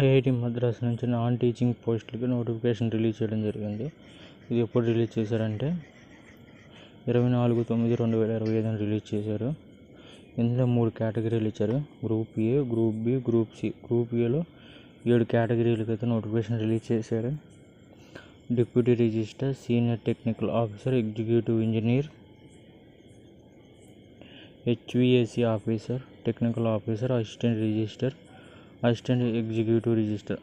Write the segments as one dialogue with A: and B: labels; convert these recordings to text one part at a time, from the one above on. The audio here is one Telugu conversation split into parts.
A: ఐఐటి మద్రాస్ నుంచి నాన్ టీచింగ్ పోస్టులకి నోటిఫికేషన్ రిలీజ్ చేయడం జరిగింది. ఇది ఎప్పుడు రిలీజ్ చేశారంటే 24/9/2025 రిలీజ్ చేశారు. ఇందులో 3 కేటగిరీలు ఇచ్చారు. Group A, group B, group C. Group ఏలో 7 కేటగిరీలకు అయితే నోటిఫికేషన్ రిలీజ్ చేశారు. Deputy registrar, senior technical officer, executive engineer, HVAC officer, technical officer, assistant registrar, assistant executive registrar.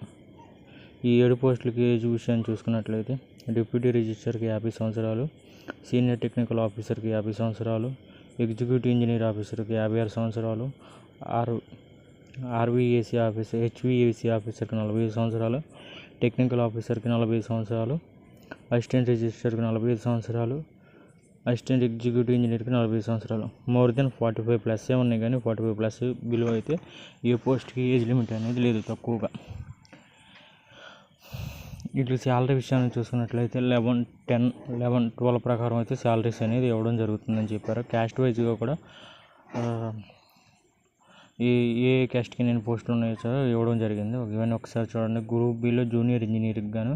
A: ఈ 7 పోస్టులకి ఏజ్ విషయాన్ని చూసుకున్నట్లయితే డిప్యూటీ రిజిస్టర్కి 50 సంవత్సరాలు, సీనియర్ టెక్నికల్ ఆఫీసర్కి 50 సంవత్సరాలు, ఎగ్జిక్యూటివ్ ఇంజనీర్ ఆఫీసర్కి 56 సంవత్సరాలు, హెచ్విఏసి ఆఫీసర్కి 45 సంవత్సరాలు, టెక్నికల్ ఆఫీసర్కి 45 సంవత్సరాలు, అసిస్టెంట్ రిజిస్టర్కి 45 సంవత్సరాలు, అసిస్టెంట్ ఎగ్జిక్యూటివ్ ఇంజనీర్కి 40 సంవత్సరాలు. మోర్ దెన్ 45+ ఉన్నాయి, కానీ 45+ బిలో అయితే ఏ పోస్ట్కి ఏజ్ లిమిట్ అనేది లేదు తక్కువగా. ఇట్లా శాలరీ విషయాన్ని చూసుకున్నట్లయితే 11, 10, 11, 12 ప్రకారం అయితే శాలరీస్ అనేది ఇవ్వడం జరుగుతుందని చెప్పారు. క్యాస్ట్ వైజ్గా కూడా ఏ క్యాస్ట్కి నేను పోస్టులు ఉన్నాయో ఇవ్వడం జరిగింది. ఇవన్నీ ఒకసారి చూడండి. గ్రూప్ బిలో జూనియర్ ఇంజనీరింగ్ గాను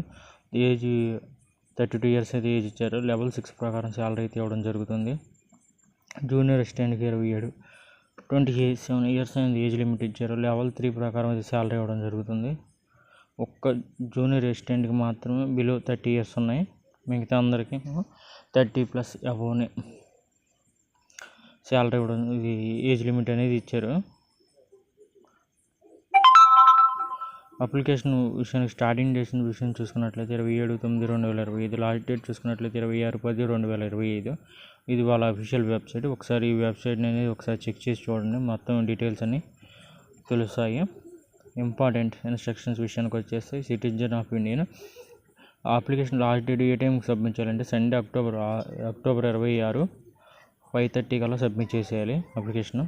A: ఏజ్ 32 ఇయర్స్ అయితే ఏజ్ ఇచ్చారు. లెవెల్ 6 ప్రకారం శాలరీ అయితే ఇవ్వడం జరుగుతుంది. జూనియర్ అసిస్టెంట్కి 27, 27 ఇయర్స్ అనేది ఏజ్ లిమిట్ ఇచ్చారు. లెవెల్ 3 ప్రకారం అయితే శాలరీ ఇవ్వడం జరుగుతుంది. ఒక్క జూనియర్ అసిస్టెంట్కి మాత్రమే బిలో 30 ఇయర్స్ ఉన్నాయి. మిగతా అందరికీ 30+ అబోవ్నే శాలరీ ఇవ్వడం, ఇది ఏజ్ లిమిట్ అనేది ఇచ్చారు. అప్లికేషన్ విషయానికి స్టార్టింగ్ డేట్ విషయం చూసుకున్నట్లయితే 27/9/2025. లాస్ట్ డేట్ చూసుకున్నట్లయితే 26/10/2025. ఇది వాళ్ళ అఫీషియల్ వెబ్సైట్. ఒకసారి ఈ వెబ్సైట్ అనేది ఒకసారి చెక్ చేసి చూడండి, మొత్తం డీటెయిల్స్ అన్నీ తెలుస్తాయి. ఇంపార్టెంట్ ఇన్స్ట్రక్షన్స్ విషయానికి వచ్చేస్తే citizen of Indian application last date ఏ టైంకి సబ్మిట్ చేయాలంటే సండే అక్టోబర్ 26, 5:30 కల్లా సబ్మిట్ చేసేయాలి అప్లికేషన్.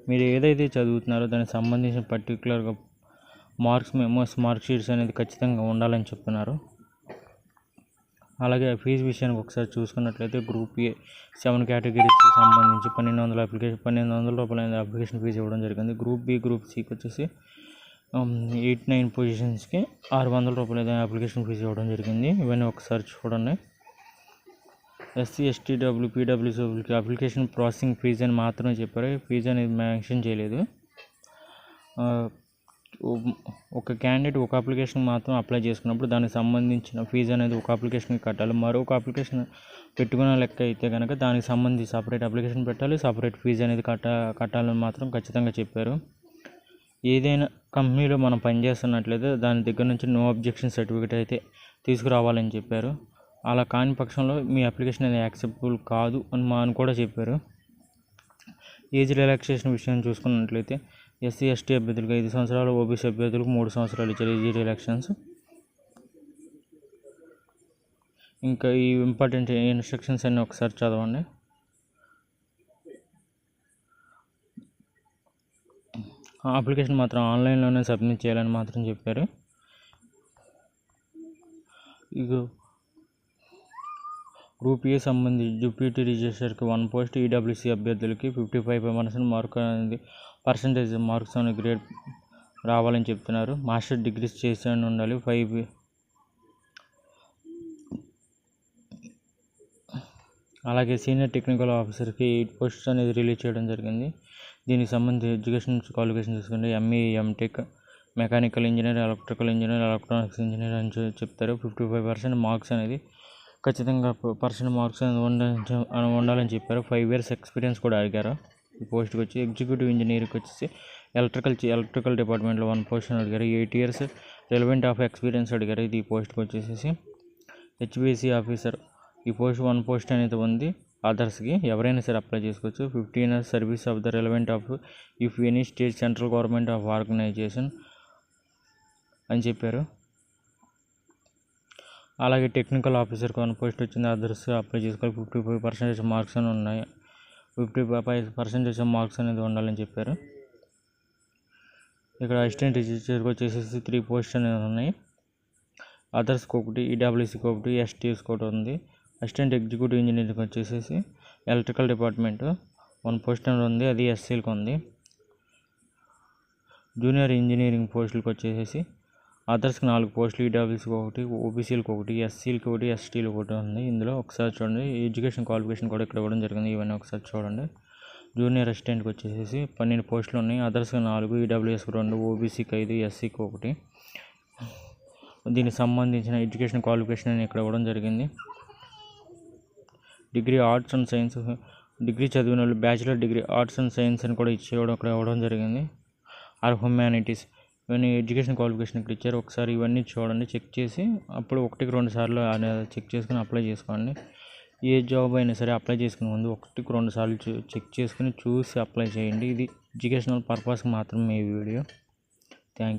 A: మీరు ఏదైతే చదువుతున్నారో దానికి సంబంధించిన పర్టికులర్గా మార్క్ షీట్స్ అనేది ఖచ్చితంగా ఉండాలని చెప్తున్నారు. అలాగే ఫీజు విషయానికి ఒకసారి చూసుకున్నట్లయితే గ్రూప్ ఏ 7 కేటగిరీస్కి సంబంధించి 1,200 రూపాయల అప్లికేషన్ ఫీజు ఇవ్వడం జరిగింది. గ్రూప్ బి, గ్రూప్ సికి వచ్చేసి 8, 9 పొజిషన్స్కి 600 రూపాయల అప్లికేషన్ ఫీజు ఇవ్వడం జరిగింది. ఇవన్నీ ఒకసారి చూడండి. ఎస్సీ, ఎస్టీ, పీడబ్ల్యూసీకి అప్లికేషన్ ప్రాసెసింగ్ ఫీజు అని మాత్రమే చెప్పారు. ఫీజు అనేది మెన్షన్ చేయలేదు. ఒక క్యాండిడేట్ ఒక అప్లికేషన్ మాత్రం అప్లై చేసుకున్నప్పుడు దానికి సంబంధించిన ఫీజు అనేది ఒక అప్లికేషన్కి కట్టాలి. మరొక అప్లికేషన్ పెట్టుకున్న లెక్క అయితే కనుక దానికి సంబంధించి సపరేట్ అప్లికేషన్ పెట్టాలి, సపరేట్ ఫీజు అనేది కట్టాలని మాత్రం ఖచ్చితంగా చెప్పారు. ఏదైనా కంపెనీలో మనం పనిచేస్తున్నట్లయితే దాని దగ్గర నుంచి నో అబ్జెక్షన్ సర్టిఫికేట్ అయితే తీసుకురావాలని చెప్పారు. అలా కాని పక్షంలో మీ అప్లికేషన్ అనేది యాక్సెప్టబుల్ కాదు అని కూడా చెప్పారు. ఏజ్ రిలాక్సేషన్ విషయం చూసుకున్నట్లయితే ఎస్సీ, ఎస్టీ అభ్యర్థులకు 5 సంవత్సరాలు, ఓబీసీ అభ్యర్థులకు 3 సంవత్సరాలు ఇచ్చారు ఏజ్ రిలాక్సేషన్స్. ఇంకా ఈ ఇంపార్టెంట్ ఇన్స్ట్రక్షన్స్ అన్నీ ఒకసారి చదవండి. అప్లికేషన్ మాత్రం ఆన్లైన్లోనే సబ్మిట్ చేయాలని మాత్రం చెప్పారు. ఇక గ్రూప్ ఏ సంబంధించి డిప్యూటీ రిజిస్టర్కి 1 పోస్ట్, ఈడబ్ల్యూసీ అభ్యర్థులకి 55% మార్క్స్ అనే గ్రేడ్ రావాలని చెప్తున్నారు. మాస్టర్ డిగ్రీస్ చేసి ఉండాలి. 5 అలాగే సీనియర్ టెక్నికల్ ఆఫీసర్కి 8 పోస్ట్స్ అనేది రిలీజ్ చేయడం జరిగింది. దీనికి సంబంధించి ఎడ్యుకేషన్ క్వాలిఫికేషన్ చూసుకుంటే ME, MTech, mechanical engineer, electrical engineer, electronics engineer అని చెప్తారు. 55% మార్క్స్ అనేది ఖచ్చితంగా మార్క్స్ అనేది ఉండాలని చెప్పారు. 5 ఇయర్స్ ఎక్స్పీరియన్స్ కూడా అడిగారు. ఈ పోస్ట్కి వచ్చి ఎగ్జిక్యూటివ్ ఇంజనీర్కి వచ్చేసి ఎలక్ట్రికల్ డిపార్ట్మెంట్లో 1 పోస్ట్ అడిగారు. 8 ఇయర్స్ రిలవెంట్ ఆఫ్ ఎక్స్పీరియన్స్ అడిగారు. ఇది ఈ పోస్ట్కి వచ్చేసి హెచ్విఏసి ఆఫీసర్. ఈ పోస్ట్ 1 పోస్ట్ అనేది ఉంది. అదర్స్కి ఎవరైనా సరే అప్లై చేసుకోవచ్చు. 15 years service of the relevant of if any state, central government of organisation అని చెప్పారు. అలాగే టెక్నికల్ ఆఫీసర్కి 1 పోస్ట్ వచ్చింది. అదర్స్ అప్లై చేసుకోవాలి. 55% మార్క్స్ అని ఉన్నాయి. 55% మార్క్స్ అనేది ఉండాలని చెప్పారు. ఇక్కడ అసిస్టెంట్ రిజిస్టర్కి వచ్చేసి 3 పోస్ట్ అనేది ఉన్నాయి. అదర్స్కి 1, ఈడబ్ల్యూసీకి 1, ఎస్టీస్కి 1 ఉంది. అసిస్టెంట్ ఎగ్జిక్యూటివ్ ఇంజనీర్కి వచ్చేసి ఎలక్ట్రికల్ డిపార్ట్మెంట్ 1 పోస్ట్ అనేది ఉంది, అది ఎస్సీలకు ఉంది. జూనియర్ ఇంజనీరింగ్ పోస్టులకు వచ్చేసి అదర్స్కి 4 పోస్టులు, ఈడబ్ల్యూఎస్కి 1, ఓబీసీలకు 1, ఎస్సీలకు 1, ఎస్టీలకు 1 ఉంది. ఇందులో ఒకసారి చూడండి, ఎడ్యుకేషన్ క్వాలిఫికేషన్ కూడా ఇక్కడ ఇవ్వడం జరిగింది. ఇవన్నీ ఒకసారి చూడండి. జూనియర్ అసిస్టెంట్కి వచ్చేసి 12 పోస్టులు ఉన్నాయి. అదర్స్కి 4, ఈడబ్ల్యూఎస్కి 2, ఓబీసీకి 5, ఎస్సీకి 1. దీనికి సంబంధించిన ఎడ్యుకేషన్ క్వాలిఫికేషన్ అని ఇక్కడ ఇవ్వడం జరిగింది. Degree arts and science, degree చదివిన వాళ్ళు bachelor degree arts and science అని కూడా ఇక్కడ ఇవ్వడం జరిగింది. ఆర్ హ్యుమానిటీస్, ఇవన్నీ ఎడ్యుకేషన్ క్వాలిఫికేషన్ ఇక్కడ ఇచ్చారు. ఒకసారి ఇవన్నీ చూడండి, చెక్ చేసి అప్పుడు 1-2 సార్లు చెక్ చేసుకుని అప్లై చేసుకోండి. ఏ జాబ్ అయినా సరే అప్లై చేసుకునే ముందు 1-2 సార్లు చెక్ చేసుకుని చూసి అప్లై చేయండి. ఇది ఎడ్యుకేషనల్ పర్పస్కి మాత్రమే ఈ వీడియో. Thank you.